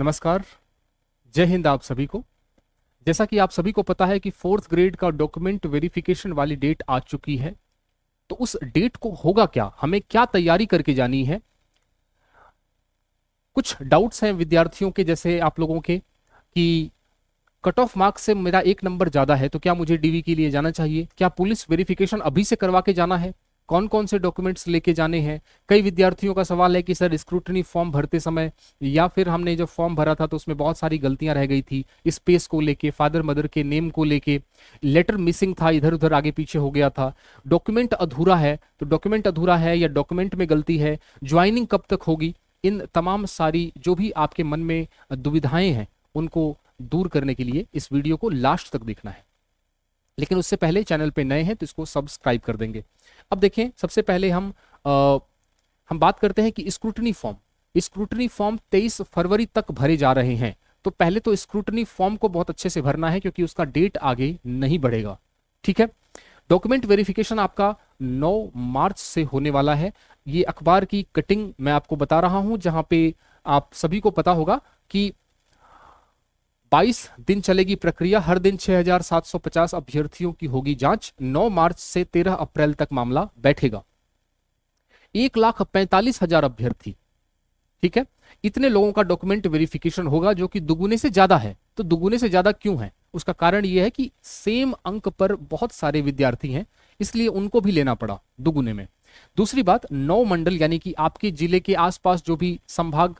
नमस्कार। जय हिंद आप सभी को। जैसा कि आप सभी को पता है कि फोर्थ ग्रेड का डॉक्यूमेंट वेरिफिकेशन वाली डेट आ चुकी है, तो उस डेट को होगा क्या, हमें क्या तैयारी करके जानी है। कुछ डाउट्स हैं विद्यार्थियों के, जैसे आप लोगों के, कि कट ऑफ मार्क्स से मेरा एक नंबर ज्यादा है तो क्या मुझे डीवी के लिए जाना चाहिए, क्या पुलिस वेरिफिकेशन अभी से करवा के जाना है, कौन कौन से डॉक्यूमेंट्स लेके जाने हैं। कई विद्यार्थियों का सवाल है कि सर स्क्रूटनी फॉर्म भरते समय या फिर हमने जब फॉर्म भरा था तो उसमें बहुत सारी गलतियां रह गई थी, स्पेस को लेके, फादर मदर के नेम को लेके, लेटर मिसिंग था, इधर उधर आगे पीछे हो गया था, डॉक्यूमेंट अधूरा है, तो डॉक्यूमेंट अधूरा है या डॉक्यूमेंट में गलती है, ज्वाइनिंग कब तक होगी, इन तमाम सारी जो भी आपके मन में दुविधाएं हैं उनको दूर करने के लिए इस वीडियो को लास्ट तक देखना है। लेकिन उससे पहले चैनल पे नए हैं तो इसको सब्सक्राइब कर देंगे। अब देखें, सबसे पहले हम बात करते हैं कि स्क्रूटनी फॉर्म 23 फरवरी तक भरे जा रहे हैं। तो पहले तो स्क्रूटनी फॉर्म को बहुत अच्छे से भरना है क्योंकि उसका डेट आगे नहीं बढ़ेगा। ठीक है। डॉक्यूमेंट वेरिफिकेशन आपका 9 मार्च से होने वाला है। ये अखबार की कटिंग मैं आपको बता रहा हूं, जहां पे आप सभी को पता होगा कि 22 दिन चलेगी प्रक्रिया। हर दिन 6,750 अभ्यर्थियों की होगी जांच। 9 मार्च से 13 अप्रैल तक मामला बैठेगा। 1,45,000 अभ्यर्थी, ठीक है, इतने लोगों का डॉक्यूमेंट वेरिफिकेशन होगा, जो कि दुगुने से ज्यादा है। तो दुगुने से ज्यादा क्यों है, उसका कारण यह है कि सेम अंक पर बहुत सारे विद्यार्थी हैं, इसलिए उनको भी लेना पड़ा दुगुने में। दूसरी बात, 9 मंडल यानी कि आपके जिले के आसपास जो भी संभाग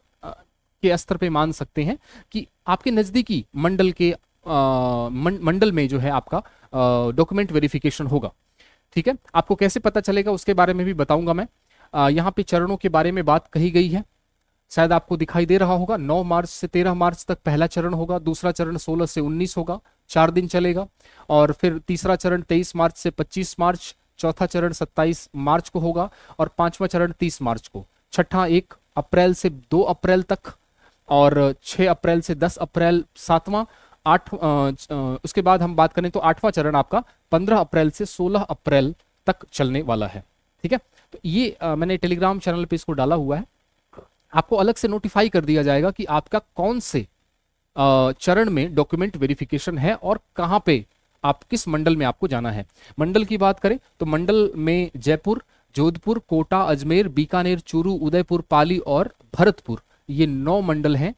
के स्तर पे मान सकते हैं कि आपके नजदीकी मंडल के मंडल में जो है आपका डॉक्यूमेंट वेरिफिकेशन होगा। ठीक है। आपको कैसे पता चलेगा उसके बारे में भी बताऊंगा मैं। यहाँ पे चरणों के बारे में बात कही गई है, शायद आपको दिखाई दे रहा होगा। 9 मार्च से 13 मार्च तक पहला चरण होगा, दूसरा चरण 16 से 19 होगा, 4 दिन चलेगा, और फिर तीसरा चरण 23 मार्च से 25 मार्च, चौथा चरण 27 मार्च को होगा, और पांचवा चरण 30 मार्च को, छठा 1 अप्रैल से 2 अप्रैल तक, और 6 अप्रैल से 10 अप्रैल सातवां, उसके बाद हम बात करें तो 8वां चरण आपका 15 अप्रैल से 16 अप्रैल तक चलने वाला है। ठीक है। तो ये मैंने टेलीग्राम चैनल पे इसको डाला हुआ है, आपको अलग से नोटिफाई कर दिया जाएगा कि आपका कौन से चरण में डॉक्यूमेंट वेरिफिकेशन है और कहां पे आप किस मंडल में आपको जाना है। मंडल की बात करें तो मंडल में जयपुर, जोधपुर, कोटा, अजमेर, बीकानेर, चूरू, उदयपुर, पाली और भरतपुर, ये 9 मंडल हैं।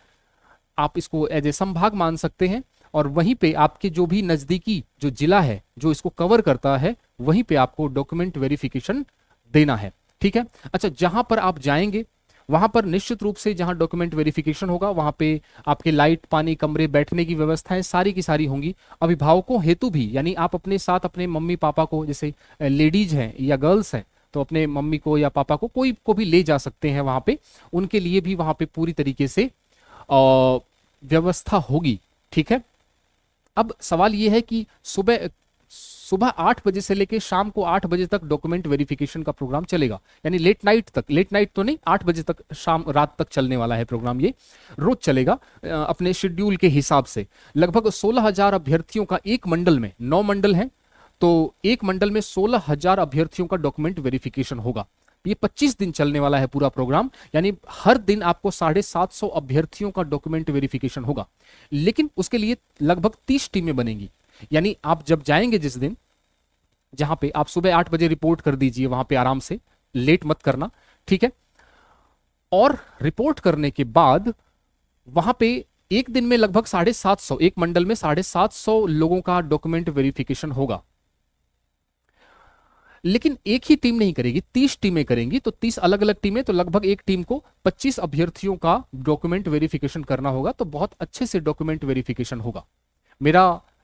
आप इसको एज ए संभाग मान सकते हैं, और वहीं पे आपके जो भी नजदीकी जो जिला है जो इसको कवर करता है, वहीं पे आपको डॉक्यूमेंट वेरिफिकेशन देना है। ठीक है। अच्छा, जहां पर आप जाएंगे वहां पर निश्चित रूप से जहां डॉक्यूमेंट वेरिफिकेशन होगा वहां पे आपके लाइट, पानी, कमरे, बैठने की व्यवस्थाएं सारी की सारी होंगी। अभिभावकों हेतु भी, यानी आप अपने साथ अपने मम्मी पापा को, जैसे लेडीज हैं या गर्ल्स हैं तो अपने मम्मी को या पापा को, कोई को भी ले जा सकते हैं वहां पे, उनके लिए भी वहां पे पूरी तरीके से व्यवस्था होगी। ठीक है। अब सवाल यह है कि सुबह 8 बजे से लेकर शाम को 8 बजे तक डॉक्यूमेंट वेरिफिकेशन का प्रोग्राम चलेगा, यानी लेट नाइट तक, लेट नाइट तो नहीं, 8 बजे तक, शाम रात तक चलने वाला है प्रोग्राम। ये रोज चलेगा अपने शेड्यूल के हिसाब से। लगभग 16,000 अभ्यर्थियों का एक मंडल में, 9 मंडल हैं तो एक मंडल में 16,000 अभ्यर्थियों का डॉक्यूमेंट वेरिफिकेशन होगा। ये 25 दिन चलने वाला है पूरा प्रोग्राम, यानी हर दिन आपको 750 अभ्यर्थियों का डॉक्यूमेंट वेरिफिकेशन होगा। लेकिन उसके लिए लगभग 30 टीमें बनेंगी, यानी आप जब जाएंगे जिस दिन, जहां पे आप सुबह 8 बजे रिपोर्ट कर दीजिए, वहां पे आराम से, लेट मत करना। ठीक है। और रिपोर्ट करने के बाद वहां पे एक दिन में लगभग 750, एक मंडल में 750 लोगों का डॉक्यूमेंट वेरिफिकेशन होगा। लेकिन एक ही टीम नहीं करेगी, 30 टीमें करेंगी, तो 30 अलग अलग टीमें, तो लगभग एक टीम को 25 अभ्यर्थियों का डॉक्यूमेंट वेरिफिकेशन करना होगा। तो बहुत अच्छे से डॉक्यूमेंट वेरिफिकेशन होगा। मेरा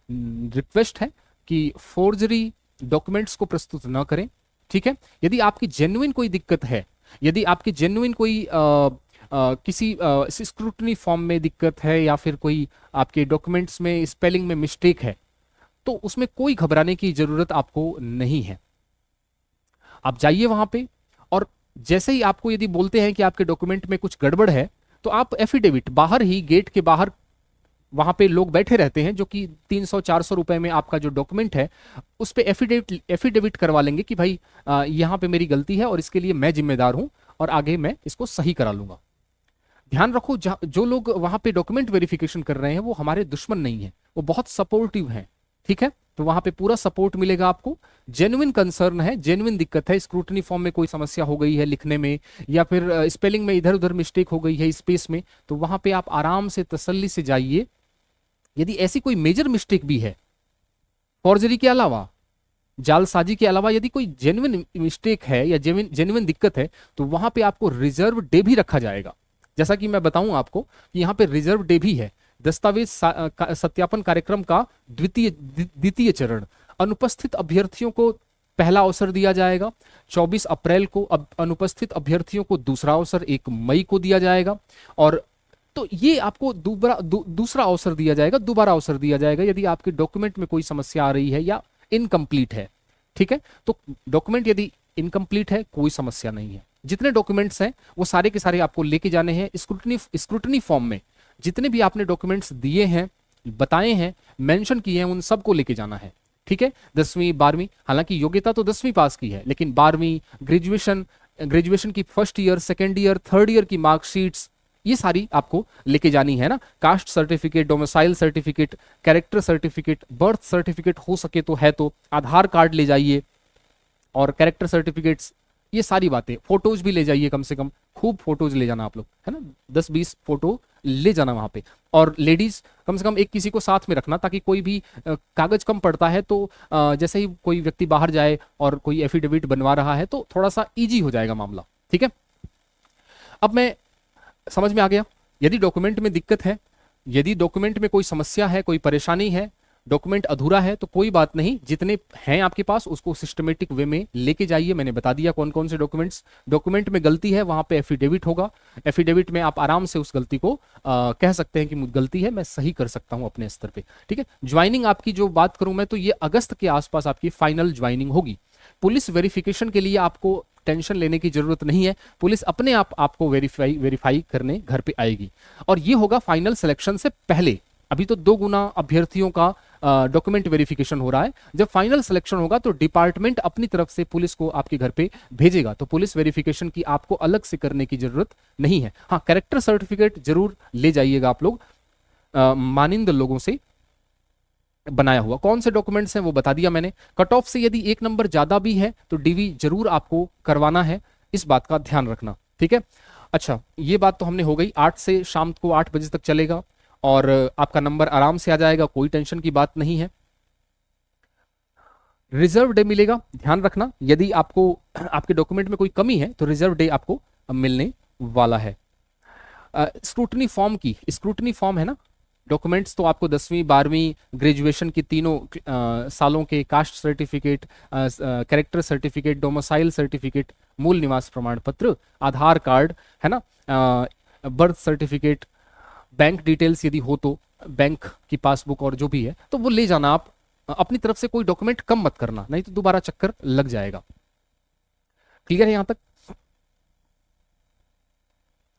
रिक्वेस्ट है कि फोर्जरी डॉक्यूमेंट्स को प्रस्तुत न करें। ठीक है। यदि आपकी जेन्युइन कोई दिक्कत है, यदि आपकी जेन्युइन कोई किसी स्क्रूटनी फॉर्म में दिक्कत है, या फिर कोई आपके डॉक्यूमेंट्स में स्पेलिंग में मिस्टेक है, तो उसमें कोई घबराने की जरूरत आपको नहीं है। आप जाइए वहां पे, और जैसे ही आपको यदि बोलते हैं कि आपके डॉक्यूमेंट में कुछ गड़बड़ है, तो आप एफिडेविट, बाहर ही गेट के बाहर वहां पे लोग बैठे रहते हैं जो कि 300-400 रुपए में आपका जो डॉक्यूमेंट है उस पे एफिडेविट करवा लेंगे कि भाई यहाँ पे मेरी गलती है और इसके लिए मैं जिम्मेदार हूं और आगे मैं इसको सही करा लूंगा। ध्यान रखो, जो लोग वहां पे डॉक्यूमेंट वेरिफिकेशन कर रहे हैं वो हमारे दुश्मन नहीं है, वो बहुत सपोर्टिव हैं, ठीक है। तो वहां पे पूरा सपोर्ट मिलेगा आपको। जेन्युइन कंसर्न है, जेन्युइन दिक्कत है, स्क्रूटनी फॉर्म में कोई समस्या हो गई है लिखने में, या फिर स्पेलिंग में इधर उधर मिस्टेक हो गई है स्पेस में, तो वहां पे आप आराम से तसल्ली से जाइए। यदि ऐसी कोई मेजर मिस्टेक भी है, फॉर्जरी के अलावा, जालसाजी के अलावा यदि कोई जेन्युइन मिस्टेक है या जेन्युइन दिक्कत है, तो वहां पे आपको रिजर्व डे भी रखा जाएगा। जैसा कि मैं बताऊं आपको कि यहाँ पे रिजर्व डे भी है। दस्तावेज सत्यापन कार्यक्रम का द्वितीय चरण, अनुपस्थित अभ्यर्थियों को पहला अवसर दिया जाएगा। 24 अप्रैल को अनुपस्थित अभ्यर्थियों को दूसरा अवसर 1 मई को दिया जाएगा। और तो ये आपको दूसरा अवसर दिया जाएगा, दोबारा अवसर दिया जाएगा यदि आपके डॉक्यूमेंट में कोई समस्या आ रही है या इनकम्प्लीट है, ठीक है। तो डॉक्यूमेंट यदि इनकम्प्लीट है, कोई समस्या नहीं है। जितने डॉक्यूमेंट्स हैं वो सारे के सारे आपको लेके जाने हैं। स्क्रूटनी फॉर्म में जितने भी आपने डॉक्यूमेंट्स दिए हैं, बताए हैं, मेंशन किए हैं, उन सबको लेके जाना है, ठीक है। 10वीं 12वीं, हालांकि योग्यता तो 10वीं पास की है, लेकिन 12वीं, ग्रेजुएशन की first year, second year, third year की मार्कशीट्स, ये सारी आपको लेके जानी है ना। Caste certificate, domicile certificate, character certificate, birth certificate हो सके तो है तो आधार कार्ड ले जाइए, और कैरेक्टर सर्टिफिकेट्स, ये सारी बातें। फोटोज भी ले जाइए, कम से कम खूब फोटोज ले जाना आप लोग, है ना, 10-20 फोटो ले जाना वहां पे। और लेडीज कम से कम एक किसी को साथ में रखना, ताकि कोई भी कागज कम पड़ता है तो जैसे ही कोई व्यक्ति बाहर जाए और कोई एफिडेविट बनवा रहा है तो थोड़ा सा इजी हो जाएगा मामला, ठीक है। अब मैं समझ में आ गया, यदि डॉक्यूमेंट में दिक्कत है, यदि डॉक्यूमेंट में कोई समस्या है, कोई परेशानी है, डॉक्यूमेंट अधूरा है, तो कोई बात नहीं, जितने हैं आपके पास उसको सिस्टमेटिक वे में लेके जाइए। मैंने बता दिया कौन कौन से डॉक्यूमेंट में गलती है, वहां पे एफिडेविट होगा। एफिडेविट में आप आराम से उस गलती को कह सकते हैं कि गलती है, मैं सही कर सकता हूं अपने स्तर पे, ठीक है। ज्वाइनिंग आपकी जो बात करूं मैं, तो ये अगस्त के आसपास आपकी फाइनल ज्वाइनिंग होगी। पुलिस वेरिफिकेशन के लिए आपको टेंशन लेने की जरूरत नहीं है, पुलिस अपने आप आपको वेरीफाई करने घर पे आएगी, और ये होगा फाइनल सिलेक्शन से पहले। अभी तो 2 गुना अभ्यर्थियों का डॉक्यूमेंट वेरिफिकेशन हो रहा है। जब फाइनल सिलेक्शन होगा तो डिपार्टमेंट अपनी तरफ से पुलिस को आपके घर पे भेजेगा, तो पुलिस वेरिफिकेशन की आपको अलग से करने की जरूरत नहीं है। हाँ, कैरेक्टर सर्टिफिकेट जरूर ले जाइएगा आप लोग, मानिंद लोगों से बनाया हुआ। कौन से डॉक्यूमेंट्स हैं वो बता दिया मैंने। कट ऑफ से यदि 1 नंबर ज्यादा भी है तो डीवी जरूर आपको करवाना है, इस बात का ध्यान रखना, ठीक है। अच्छा, ये बात तो हमने हो गई। 8 से शाम को 8 बजे तक चलेगा और आपका नंबर आराम से आ जाएगा, कोई टेंशन की बात नहीं है। रिजर्व डे मिलेगा, ध्यान रखना, यदि आपको आपके डॉक्यूमेंट में कोई कमी है तो रिजर्व डे आपको मिलने वाला है। स्क्रूटनी फॉर्म है ना, डॉक्यूमेंट्स तो आपको 10वीं 12वीं ग्रेजुएशन की तीनों सालों के caste certificate, character certificate, domicile certificate, मूल निवास प्रमाण पत्र, आधार कार्ड, है ना, बर्थ सर्टिफिकेट, बैंक डिटेल्स यदि हो तो बैंक की पासबुक और जो भी है तो वो ले जाना। आप अपनी तरफ से कोई डॉक्यूमेंट कम मत करना, नहीं तो दोबारा चक्कर लग जाएगा। क्लियर है यहां तक?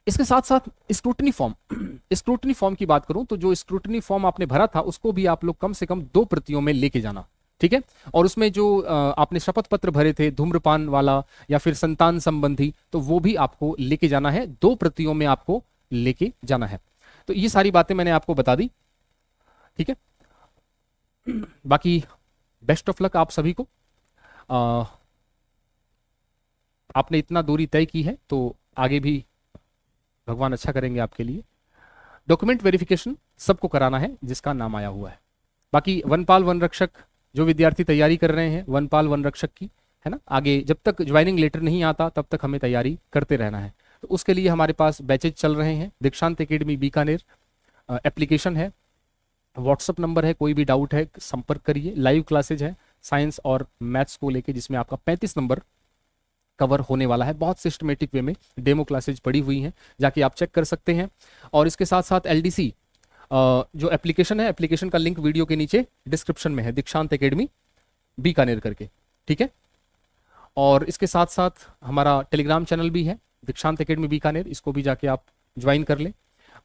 इसके साथ साथ स्क्रूटनी फॉर्म की बात करूं तो जो स्क्रूटनी फॉर्म आपने भरा था उसको भी आप लोग कम से कम 2 प्रतियों में लेके जाना, ठीक है। और उसमें जो आपने शपथ पत्र भरे थे धूम्रपान वाला या फिर संतान संबंधी, तो वो भी आपको लेके जाना है, 2 प्रतियों में आपको लेके जाना है। तो ये सारी बातें मैंने आपको बता दी, ठीक है। बाकी बेस्ट ऑफ लक आप सभी को। आपने इतना दूरी तय की है तो आगे भी भगवान अच्छा करेंगे आपके लिए। डॉक्यूमेंट वेरिफिकेशन सबको कराना है जिसका नाम आया हुआ है। बाकी वनपाल वन रक्षक जो विद्यार्थी तैयारी कर रहे हैं वनपाल वन रक्षक की, है ना, आगे जब तक ज्वाइनिंग लेटर नहीं आता तब तक हमें तैयारी करते रहना है। तो उसके लिए हमारे पास बैचेज चल रहे हैं। दीक्षांत एकेडमी बीकानेर एप्लीकेशन है, व्हाट्सअप नंबर है, कोई भी डाउट है संपर्क करिए। लाइव क्लासेज है साइंस और मैथ्स को लेके, जिसमें आपका 35 नंबर कवर होने वाला है, बहुत सिस्टमेटिक वे में डेमो क्लासेज पड़ी हुई हैं, जाके आप चेक कर सकते हैं। और इसके साथ साथ एलडीसी जो एप्लीकेशन है, एप्लीकेशन का लिंक वीडियो के नीचे डिस्क्रिप्शन में है, दीक्षांत एकेडमी बीकानेर करके, ठीक है। और इसके साथ साथ हमारा टेलीग्राम चैनल भी है दीक्षांत एकेडमी बीकानेर, इसको भी जाके आप ज्वाइन कर लें।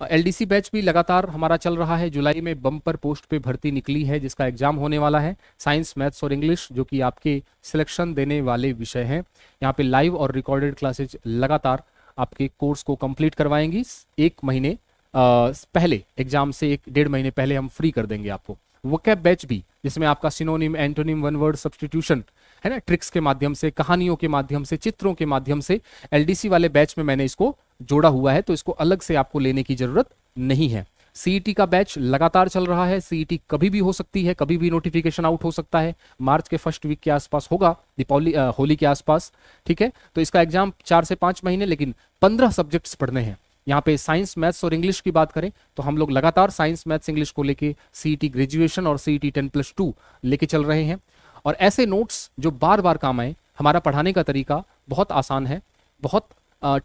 एलडीसी बैच भी लगातार हमारा चल रहा है। जुलाई में बम्पर पोस्ट पे भर्ती निकली है जिसका एग्जाम होने वाला है, साइंस मैथ्स और इंग्लिश, जो कि आपके सिलेक्शन देने वाले विषय हैं। यहाँ पे लाइव और रिकॉर्डेड क्लासेज लगातार आपके कोर्स को कंप्लीट करवाएंगी। 1 महीने पहले, एग्जाम से 1-1.5 महीने पहले हम फ्री कर देंगे आपको। वोकैब बैच भी, जिसमें आपका synonym, antonym, one word substitution है ना, ट्रिक्स के माध्यम से, कहानियों के माध्यम से, चित्रों के माध्यम से, एलडीसी वाले बैच में मैंने इसको जोड़ा हुआ है, तो इसको अलग से आपको लेने की जरूरत नहीं है। सीईटी का बैच लगातार चल रहा है। सीईटी कभी भी हो सकती है, कभी भी नोटिफिकेशन आउट हो सकता है। मार्च के फर्स्ट वीक के आसपास होगा, दीपावली होली के आसपास, ठीक है। तो इसका एग्जाम 4 से 5 महीने, लेकिन 15 सब्जेक्ट्स पढ़ने हैं। यहाँ पे साइंस, मैथ्स और इंग्लिश की बात करें तो हम लोग लगातार साइंस, मैथ्स, इंग्लिश को लेके सीईटी ग्रेजुएशन और सीईटी 10+2 लेके चल रहे हैं। और ऐसे नोट्स जो बार बार काम आए। हमारा पढ़ाने का तरीका बहुत आसान है, बहुत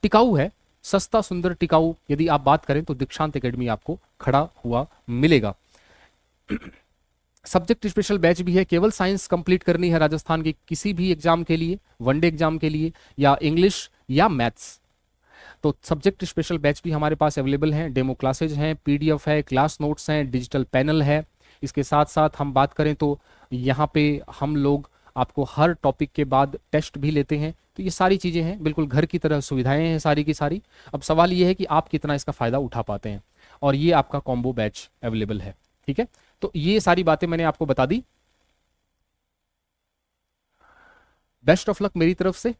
टिकाऊ है, सस्ता, सुंदर, टिकाऊ। यदि आप बात करें तो दीक्षांत एकेडमी आपको खड़ा हुआ मिलेगा। सब्जेक्ट स्पेशल बैच भी है। केवल साइंस कंप्लीट करनी है राजस्थान के किसी भी एग्जाम के लिए, वनडे एग्जाम के लिए, या इंग्लिश या मैथ्स, तो सब्जेक्ट स्पेशल बैच भी हमारे पास अवेलेबल हैं। डेमो क्लासेज हैं, पीडीएफ है, क्लास नोट्स हैं, डिजिटल पैनल है। इसके साथ साथ हम बात करें तो यहाँ पे हम लोग आपको हर टॉपिक के बाद टेस्ट भी लेते हैं। तो ये सारी चीज़ें हैं, बिल्कुल घर की तरह सुविधाएं हैं सारी की सारी। अब सवाल ये है कि आप कितना इसका फ़ायदा उठा पाते हैं, और ये आपका कॉम्बो बैच अवेलेबल है, ठीक है। तो ये सारी बातें मैंने आपको बता दी। बेस्ट ऑफ लक मेरी तरफ से।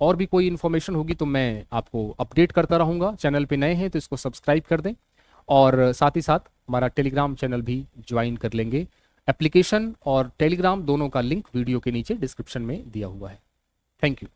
और भी कोई इन्फॉर्मेशन होगी तो मैं आपको अपडेट करता रहूँगा। चैनल पे नए हैं तो इसको सब्सक्राइब कर दें, और साथ ही साथ हमारा टेलीग्राम चैनल भी ज्वाइन कर लेंगे। एप्लीकेशन और टेलीग्राम दोनों का लिंक वीडियो के नीचे डिस्क्रिप्शन में दिया हुआ है। Thank you.